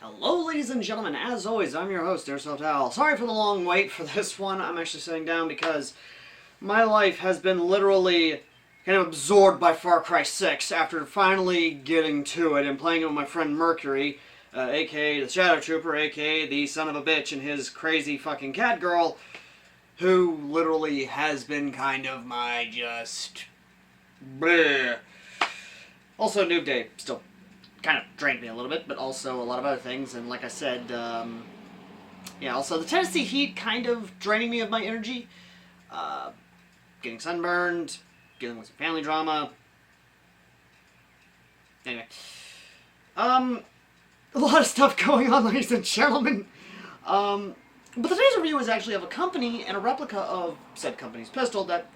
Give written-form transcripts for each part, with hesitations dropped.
Hello, ladies and gentlemen. As always, I'm your host, AirsoftAL. Sorry for the long wait for this one. I'm actually sitting down because my life has been literally kind of absorbed by Far Cry 6 after finally getting to it and playing it with my friend Mercury, aka the Shadow Trooper, aka the son of a bitch and his crazy fucking cat girl, who literally has been kind of my just... bleh. Also, Noob Day still kind of drained me a little bit, but also a lot of other things. And like I said, yeah, also the Tennessee heat kind of draining me of my energy. Getting sunburned, dealing with some family drama. Anyway, a lot of stuff going on, ladies and gentlemen. But today's review is actually of a company and a replica of said company's pistol that,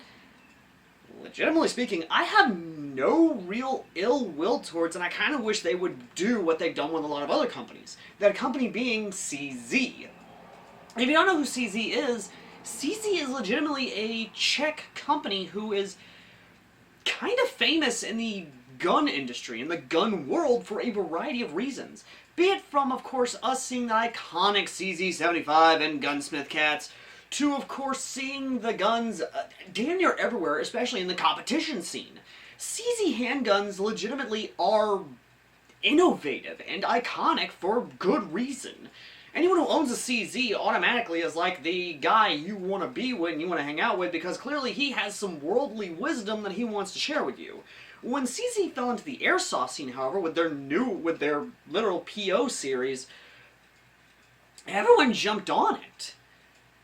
legitimately speaking, I have no real ill will towards, and I kind of wish they would do what they've done with a lot of other companies. That company being CZ. If you don't know who CZ is legitimately a Czech company who is kind of famous in the gun industry, in the gun world, for a variety of reasons. Be it from, of course, us seeing the iconic CZ75 and Gunsmith cats, to, of course, seeing the guns damn near everywhere, especially in the competition scene. CZ handguns legitimately are innovative and iconic for good reason. Anyone who owns a CZ automatically is like the guy you want to be with and you want to hang out with, because clearly he has some worldly wisdom that he wants to share with you. When CZ fell into the airsoft scene, however, with their literal PO series, everyone jumped on it.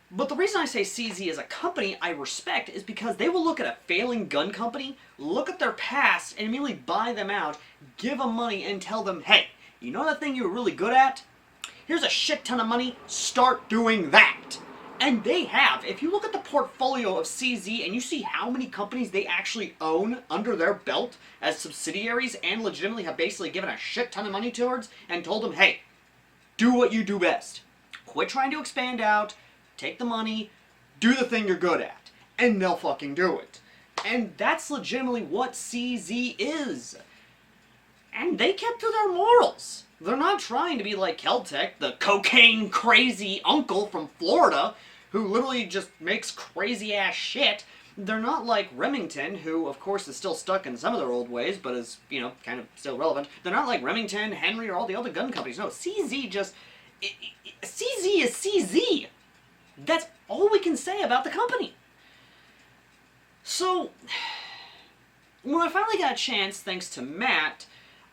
But the reason I say CZ as a company I respect is because they will look at a failing gun company, look at their past, and immediately buy them out, give them money, and tell them, hey, you know that thing you were really good at? Here's a shit ton of money, start doing that. And they have. If you look at the portfolio of CZ and you see how many companies they actually own under their belt as subsidiaries and legitimately have basically given a shit ton of money towards and told them, hey, do what you do best. Quit trying to expand out. Take the money, do the thing you're good at, and they'll fucking do it. And that's legitimately what CZ is. And they kept to their morals. They're not trying to be like Keltec, the cocaine-crazy uncle from Florida, who literally just makes crazy-ass shit. They're not like Remington, who, of course, is still stuck in some of their old ways, but is, you know, kind of still relevant. They're not like Remington, Henry, or all the other gun companies. No, CZ just... CZ is CZ! That's all we can say about the company. So, when I finally got a chance, thanks to Matt,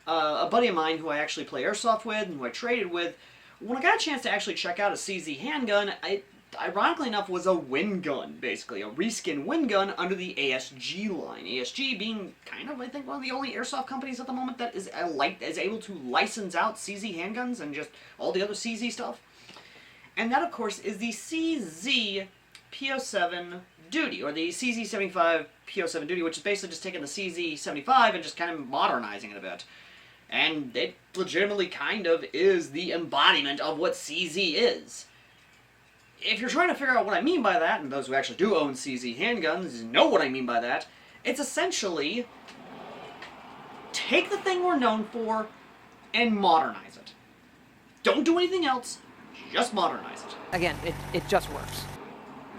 a buddy of mine who I actually play airsoft with and who I traded with, when I got a chance to actually check out a CZ handgun, it, ironically enough, was a wind gun, basically. A reskin wind gun under the ASG line. ASG being kind of, I think, one of the only airsoft companies at the moment that is able to license out CZ handguns and just all the other CZ stuff. And that, of course, is the CZ PO7 Duty, or the CZ75 PO7 Duty, which is basically just taking the CZ75 and just kind of modernizing it a bit. And it legitimately kind of is the embodiment of what CZ is. If you're trying to figure out what I mean by that, and those who actually do own CZ handguns know what I mean by that, it's essentially take the thing we're known for and modernize it. Don't do anything else. Just modernize it. Again, it just works.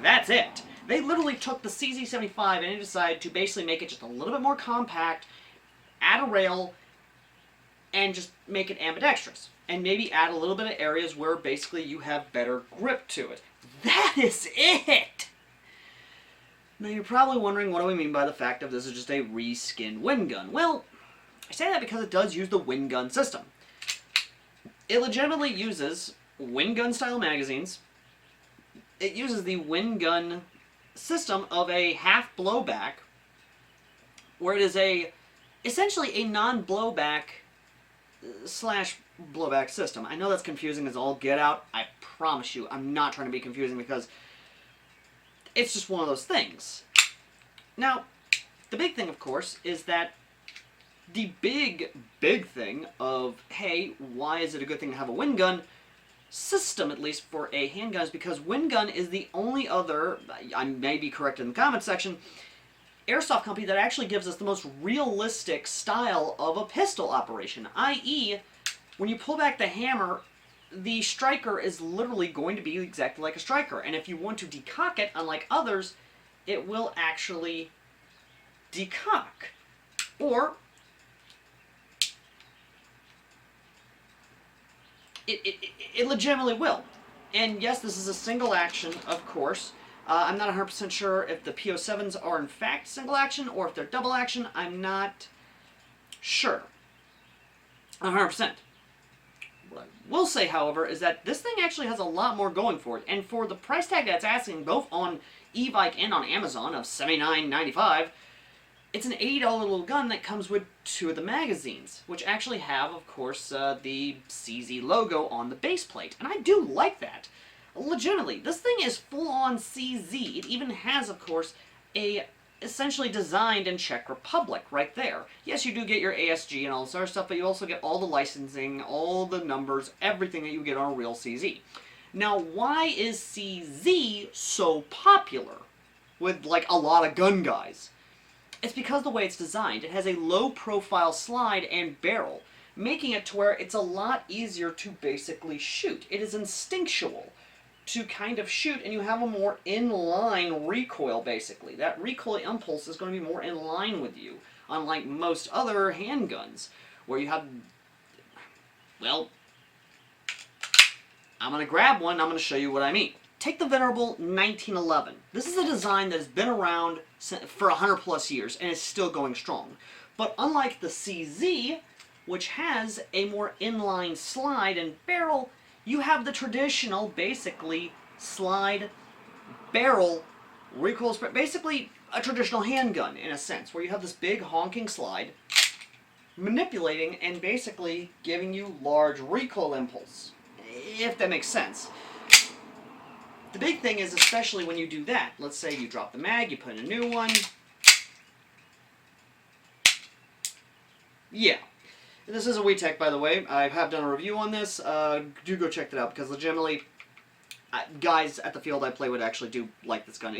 That's it. They literally took the CZ75 and they decided to basically make it just a little bit more compact, add a rail, and just make it ambidextrous. And maybe add a little bit of areas where basically you have better grip to it. That is it! Now you're probably wondering what do we mean by the fact that this is just a reskinned wind gun. Well, I say that because it does use the wind gun system. It legitimately uses wind gun style magazines. It uses the wind gun system of a half blowback, where it is essentially a non-blowback slash blowback system. I know that's confusing as all get out. I promise you, I'm not trying to be confusing because it's just one of those things. Now, the big thing, of course, is that the big thing of, hey, why is it a good thing to have a wind gun system, at least for a handgun, is because wind gun is the only other, I may be correct in the comment section, airsoft company that actually gives us the most realistic style of a pistol operation, i.e., when you pull back the hammer the striker is literally going to be exactly like a striker. And if you want to decock it, unlike others, it will actually decock. Or it legitimately will. And yes, this is a single action, of course. I'm not 100% sure if the PO7s are in fact single action or if they're double action. I'm not sure. 100%. What I will say, however, is that this thing actually has a lot more going for it. And for the price tag that's asking, both on eBike and on Amazon, of $79.95, it's an $80 little gun that comes with 2 of the magazines, which actually have, of course, the CZ logo on the base plate. And I do like that. Legitimately, this thing is full-on CZ. It even has, of course, a essentially designed in Czech Republic right there. Yes, you do get your ASG and all this other stuff, but you also get all the licensing, all the numbers, everything that you get on a real CZ. Now, why is CZ so popular with, like, a lot of gun guys? It's because of the way it's designed. It has a low-profile slide and barrel, making it to where it's a lot easier to basically shoot. It is instinctual to kind of shoot, and you have a more in-line recoil, basically. That recoil impulse is going to be more in line with you, unlike most other handguns, where you have, well, I'm going to grab one, and I'm going to show you what I mean. Take the venerable 1911. This is a design that has been around for 100 plus years, and is still going strong. But unlike the CZ, which has a more inline slide and barrel, you have the traditional, basically, slide, barrel, recoil spread, basically a traditional handgun, in a sense, where you have this big honking slide, manipulating and basically giving you large recoil impulse, if that makes sense. The big thing is, especially when you do that, let's say you drop the mag, you put in a new one, yeah. This is a WeTech, by the way. I have done a review on this. Do go check that out, because legitimately, guys at the field I play with actually do like this gun.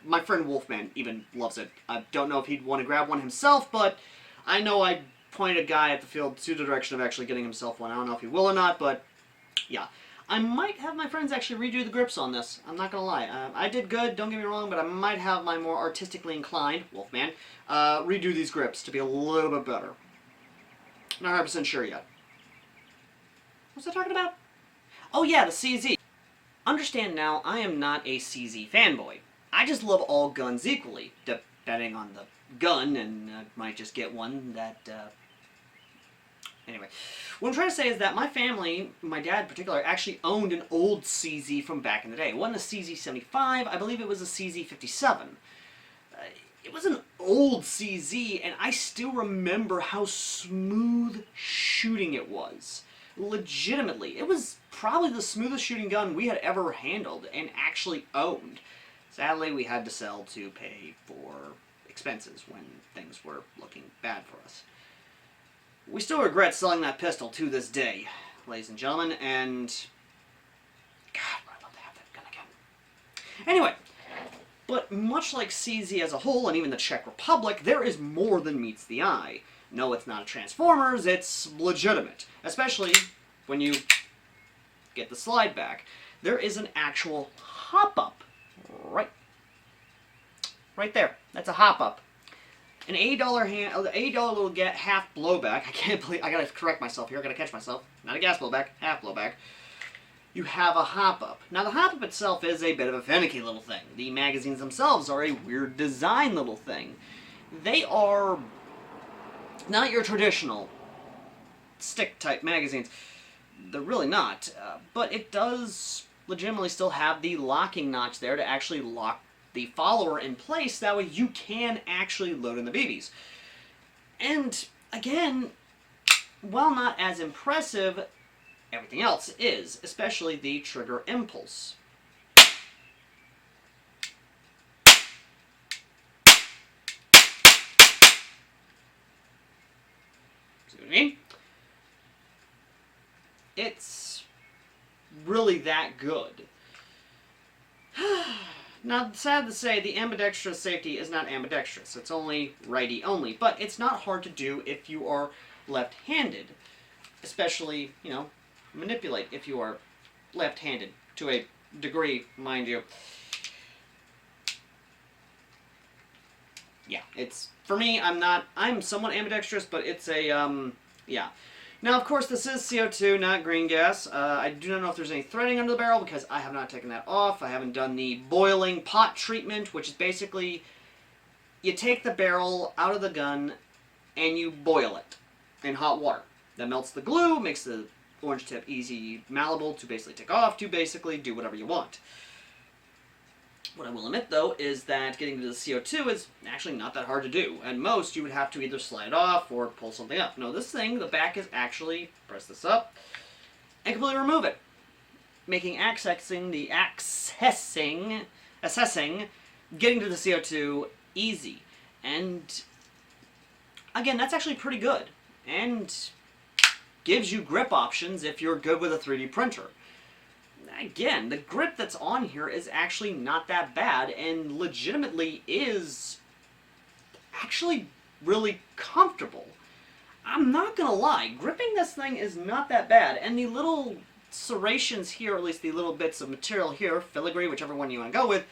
My friend Wolfman even loves it. I don't know if he'd want to grab one himself, but I know I pointed a guy at the field to the direction of actually getting himself one. I don't know if he will or not, but yeah. I might have my friends actually redo the grips on this. I'm not going to lie. I did good, don't get me wrong, but I might have my more artistically inclined, Wolfman, redo these grips to be a little bit better. Not 100% sure yet. What was I talking about? Oh yeah, the CZ. Understand now, I am not a CZ fanboy. I just love all guns equally, depending on the gun, and might just get one that, Anyway, what I'm trying to say is that my family, my dad in particular, actually owned an old CZ from back in the day. It wasn't a CZ75, I believe it was a CZ57. It was an old CZ, and I still remember how smooth shooting it was. Legitimately. It was probably the smoothest shooting gun we had ever handled and actually owned. Sadly, we had to sell to pay for expenses when things were looking bad for us. We still regret selling that pistol to this day, ladies and gentlemen, and God, I'd love to have that gun again. Anyway, but much like CZ as a whole, and even the Czech Republic, there is more than meets the eye. No, it's not a Transformers, it's legitimate. Especially when you get the slide back. There is an actual hop-up. Right there. That's a hop-up. An $80 little half blowback. I can't believe, I gotta correct myself here, I gotta catch myself. Not a gas blowback, half blowback. You have a hop-up. Now the hop-up itself is a bit of a finicky little thing. The magazines themselves are a weird design little thing. They are not your traditional stick-type magazines. They're really not. But it does legitimately still have the locking notch there to actually lock the follower in place. That way you can actually load in the BBs. And again, while not as impressive, everything else is, especially the trigger impulse. See what I mean? It's really that good. Now, sad to say, the ambidextrous safety is not ambidextrous. It's only righty only, but it's not hard to do if you are left-handed. Especially, you know, manipulate if you are left-handed, to a degree, mind you. Yeah, it's, for me, I'm somewhat ambidextrous, but it's a, yeah. Now, of course, this is CO2, not green gas. I do not know if there's any threading under the barrel because I have not taken that off. I haven't done the boiling pot treatment, which is basically you take the barrel out of the gun and you boil it in hot water. That melts the glue, makes the orange tip easy, malleable to basically take off, to basically do whatever you want. What I will admit, though, is that getting to the CO2 is actually not that hard to do. At most, you would have to either slide it off or pull something up. No, this thing, the back is actually, press this up, and completely remove it. Making assessing, getting to the CO2 easy. And, again, that's actually pretty good. And gives you grip options if you're good with a 3D printer. Again, the grip that's on here is actually not that bad, and legitimately is actually really comfortable. I'm not gonna lie, gripping this thing is not that bad, and the little serrations here, or at least the little bits of material here, filigree, whichever one you want to go with,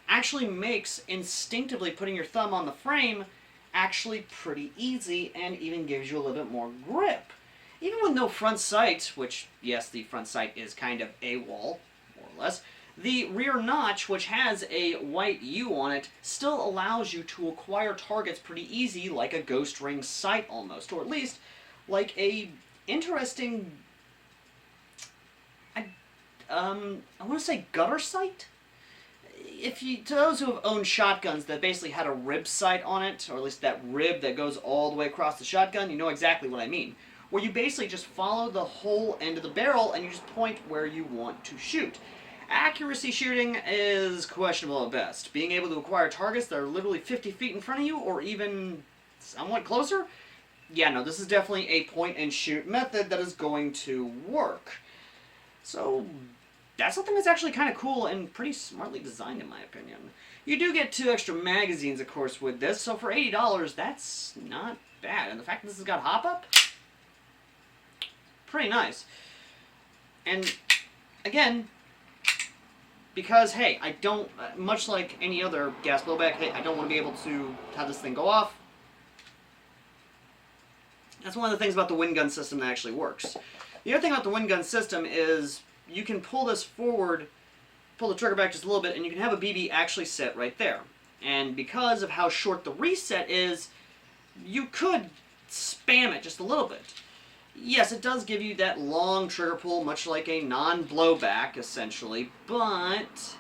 actually makes instinctively putting your thumb on the frame actually pretty easy, and even gives you a little bit more grip. Even with no front sight, which, yes, the front sight is kind of AWOL, more or less, the rear notch, which has a white U on it, still allows you to acquire targets pretty easy, like a ghost ring sight almost, or at least like a interesting, I want to say gutter sight? To those who have owned shotguns that basically had a rib sight on it, or at least that rib that goes all the way across the shotgun, you know exactly what I mean. Where you basically just follow the whole end of the barrel and you just point where you want to shoot. Accuracy shooting is questionable at best. Being able to acquire targets that are literally 50 feet in front of you, or even somewhat closer, yeah, no, this is definitely a point and shoot method that is going to work. So that's something that's actually kind of cool and pretty smartly designed, in my opinion. You do get 2 extra magazines, of course, with this, so for $80, that's not bad. And the fact that this has got hop-up, pretty nice. And, again, because, hey, I don't, much like any other gas blowback, hey, I don't want to be able to have this thing go off. That's one of the things about the wind gun system that actually works. The other thing about the wind gun system is you can pull this forward, pull the trigger back just a little bit, and you can have a BB actually sit right there. And because of how short the reset is, you could spam it just a little bit. Yes, it does give you that long trigger pull, much like a non-blowback, essentially, but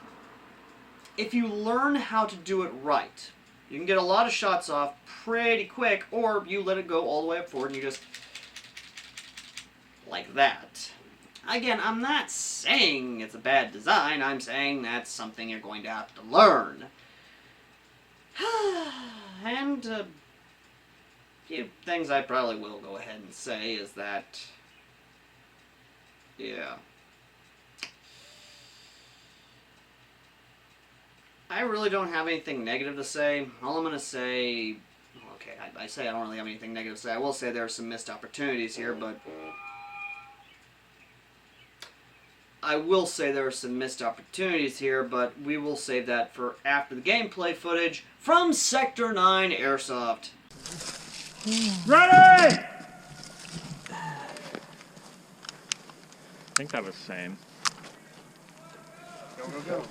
if you learn how to do it right, you can get a lot of shots off pretty quick, or you let it go all the way up forward and you just, like that. Again, I'm not saying it's a bad design, I'm saying that's something you're going to have to learn. And, few things I probably will go ahead and say is that, yeah, I really don't have anything negative to say. All I'm going to say, okay, I say I don't really have anything negative to say. I will say there are some missed opportunities here, but we will save that for after the gameplay footage from Sector 9 Airsoft. Ready! I think that was sane. Go, go, go.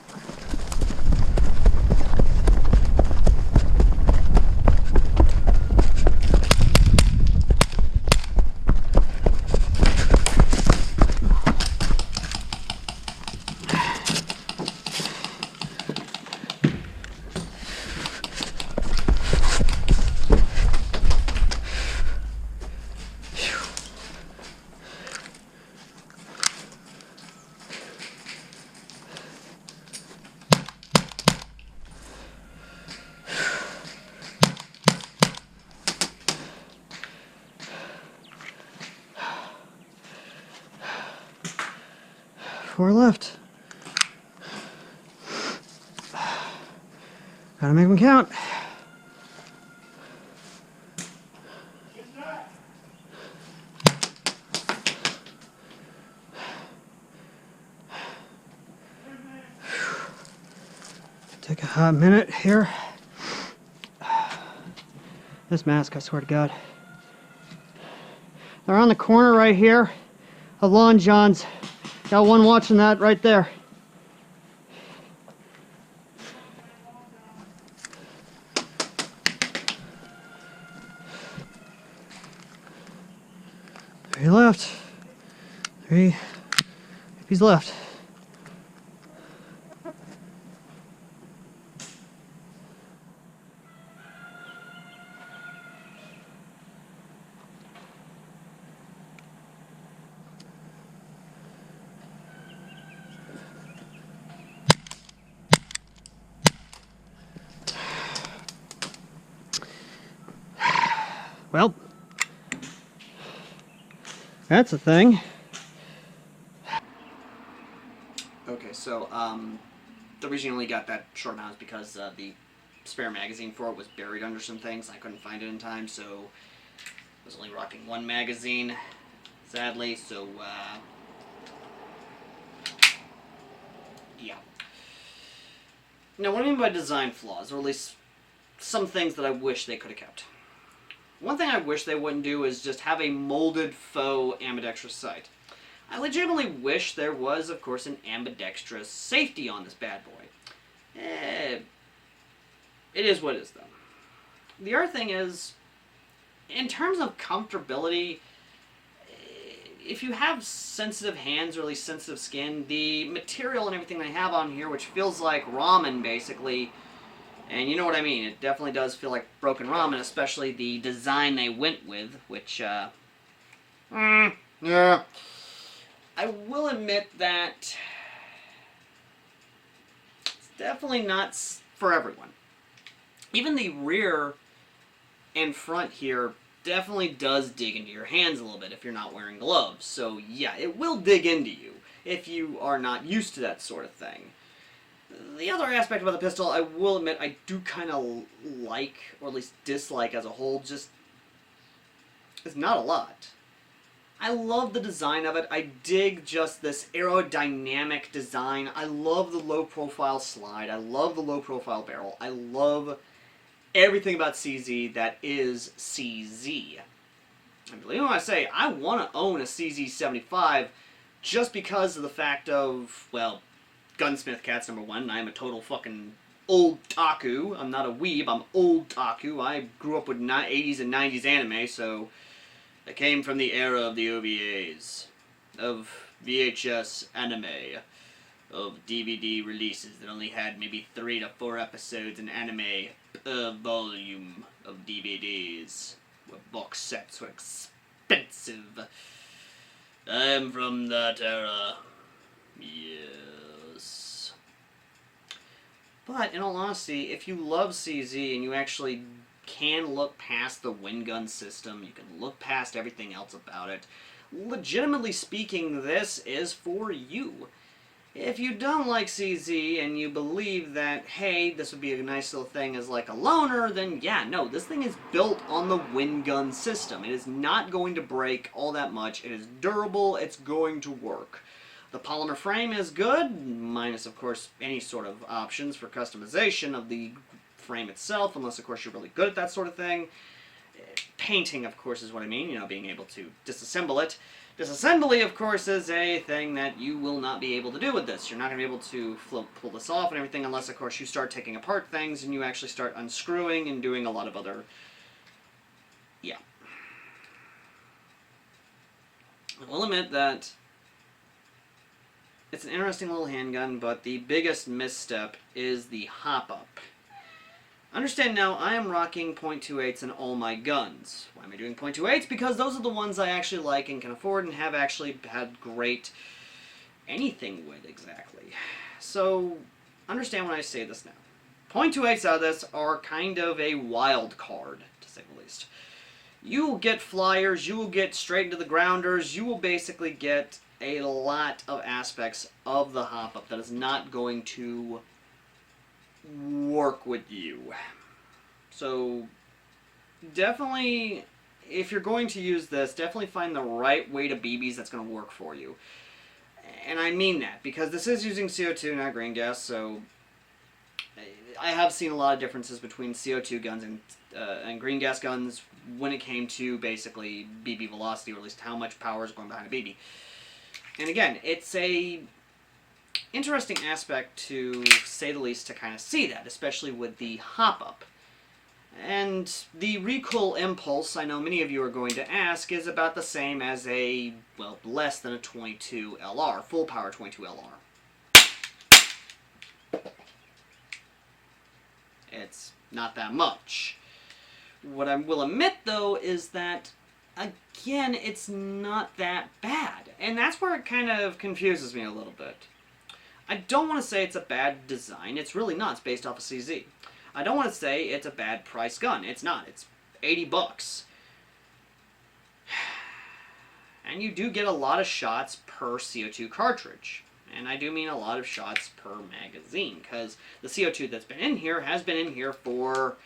Four left. Gotta make them count. Take a hot minute here. This mask, I swear to God. They're on the corner right here of Lon John's. Got one watching that right there. Three left. Three. He's left. Well, that's a thing. Okay, so the reason I only got that short amount is because the spare magazine for it was buried under some things. I couldn't find it in time, so I was only rocking one magazine, sadly, so yeah. Now, what I mean by design flaws, or at least some things that I wish they could have kept. One thing I wish they wouldn't do is just have a molded faux ambidextrous sight. I legitimately wish there was, of course, an ambidextrous safety on this bad boy. It is what it is, though. The other thing is, in terms of comfortability, if you have sensitive hands or at least sensitive skin, the material and everything they have on here, which feels like ramen, basically, and you know what I mean, it definitely does feel like broken ramen, especially the design they went with, which, yeah. I will admit that it's definitely not for everyone. Even the rear and front here definitely does dig into your hands a little bit if you're not wearing gloves. So yeah, it will dig into you if you are not used to that sort of thing. The other aspect about the pistol, I will admit, I do kind of like, or at least dislike as a whole, just, it's not a lot. I love the design of it. I dig just this aerodynamic design. I love the low profile slide. I love the low profile barrel. I love everything about CZ that is CZ. And believe me when I say, I want to own a CZ75 just because of the fact of, well, Gunsmith Cats #1, and I'm a total fucking old taku. I'm not a weeb, I'm old taku. I grew up with 80s and 90s anime, so I came from the era of the OVAs, of VHS anime, of DVD releases that only had maybe 3 to 4 episodes in anime per volume of DVDs, where box sets were expensive. I'm from that era. Yes. But, in all honesty, if you love CZ and you actually can look past the wind gun system, you can look past everything else about it, legitimately speaking, this is for you. If you don't like CZ and you believe that, hey, this would be a nice little thing as like a loaner, then yeah, no, this thing is built on the wind gun system. It is not going to break all that much. It is durable. It's going to work. The polymer frame is good, minus, of course, any sort of options for customization of the frame itself, unless, of course, you're really good at that sort of thing. Painting, of course, is what I mean, you know, being able to disassemble it. Disassembly, of course, is a thing that you will not be able to do with this. You're not going to be able to pull this off and everything unless, of course, you start taking apart things and you actually start unscrewing and doing a lot of other... yeah. I will admit that it's an interesting little handgun, but the biggest misstep is the hop-up. Understand now, I am rocking .28s in all my guns. Why am I doing .28s? Because those are the ones I actually like and can afford and have actually had great anything with, exactly. So, understand when I say this now. .28s out of this are kind of a wild card, to say the least. You will get flyers, you will get straight into the grounders, you will basically get a lot of aspects of the hop-up that is not going to work with you. So definitely, if you're going to use this, definitely find the right weight of BBs that's going to work for you. And I mean that, because this is using CO2, not green gas, so I have seen a lot of differences between CO2 guns and green gas guns when it came to basically BB velocity, or at least how much power is going behind a BB. And again, it's a interesting aspect, to say the least, to kind of see that, especially with the hop-up. And the recoil impulse, I know many of you are going to ask, is about the same as a, well, less than a 22 LR, full power 22 LR. It's not that much. What I will admit, though, is that, again, it's not that bad. And that's where it kind of confuses me a little bit. I don't want to say it's a bad design. It's really not. It's based off of CZ. I don't want to say it's a bad price gun. It's not. It's $80. And you do get a lot of shots per CO2 cartridge. And I do mean a lot of shots per magazine, because the CO2 that's been in here has been in here for,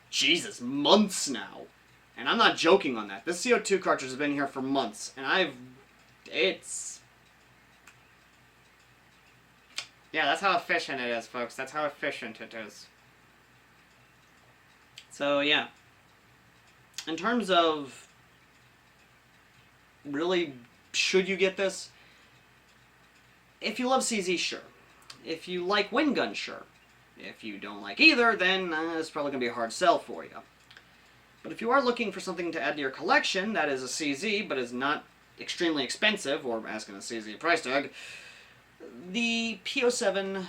Jesus, months now. And I'm not joking on that. This CO2 cartridge has been here for months, and yeah, that's how efficient it is, folks. That's how efficient it is. So, yeah. In terms of, really, should you get this? If you love CZ, sure. If you like wind gun, sure. If you don't like either, then it's probably going to be a hard sell for you. But if you are looking for something to add to your collection that is a CZ, but is not extremely expensive, or asking a CZ price tag, the P07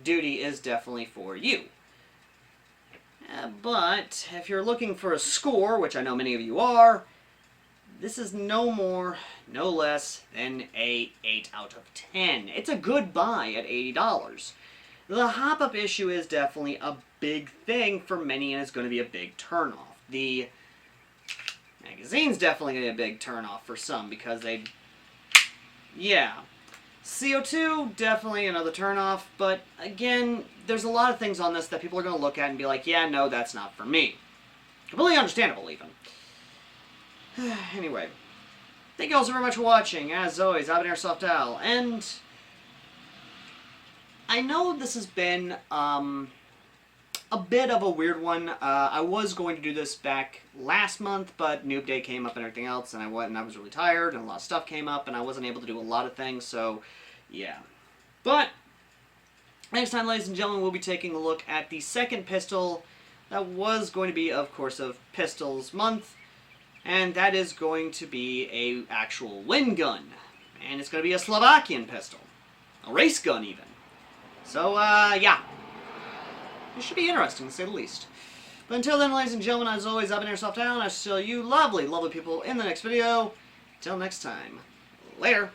Duty is definitely for you. But if you're looking for a score, which I know many of you are, this is no more, no less than a 8 out of 10. It's a good buy at $80. The hop-up issue is definitely a big thing for many, and it's going to be a big turnoff. The magazine's definitely going to be a big turnoff for some, because they... yeah. CO2, definitely another turnoff, but again, there's a lot of things on this that people are going to look at and be like, yeah, no, that's not for me. Completely understandable, even. Anyway, thank you all so very much for watching. As always, I've been AirsoftAL, and I know this has been a bit of a weird one. I was going to do this back last month, but Noob Day came up and everything else, and I was really tired, and a lot of stuff came up, and I wasn't able to do a lot of things, so yeah. But next time, ladies and gentlemen, we'll be taking a look at the second pistol that was going to be, of course, of Pistols Month. And that is going to be a actual wind gun. And it's going to be a Slovakian pistol. A race gun, even. So, yeah. It should be interesting, to say the least. But until then, ladies and gentlemen, as always, I've been AirsoftAL, and I'll see you lovely, lovely people in the next video. Until next time. Later.